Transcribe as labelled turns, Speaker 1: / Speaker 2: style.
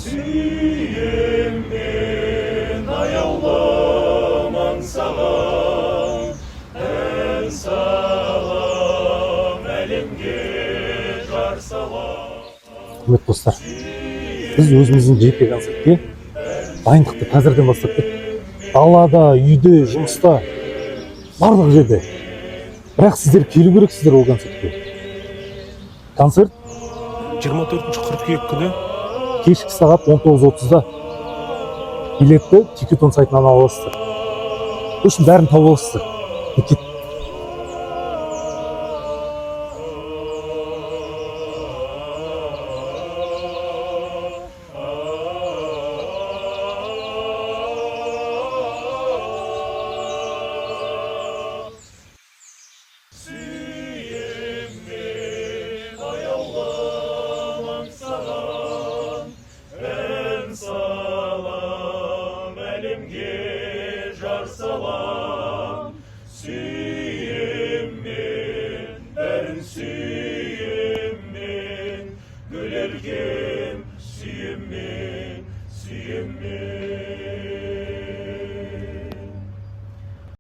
Speaker 1: Suyemmin ayavlaman salam, el salam, elimge jar salam.
Speaker 2: Құрметті достар, біз өзіміздің жеке концертке дайындықты қазірден бастап кеттік. Далада, үйде, жұмыста, барлық жерде. Бірақ сіздер келу керексіздер ол концертке. Концерт
Speaker 3: 24 қыркүйек күні
Speaker 2: кешкі сағат 19:30-да. Билетті Тикетон сайтынан ала аласыздар. Бұл үшін бәрін тауып аласыздар.
Speaker 1: Suyemmin ayavlaman salam, el salam, elimge jar salam. Suyemmin, berin suyemmin, gülergem suyemmin, suyemmin.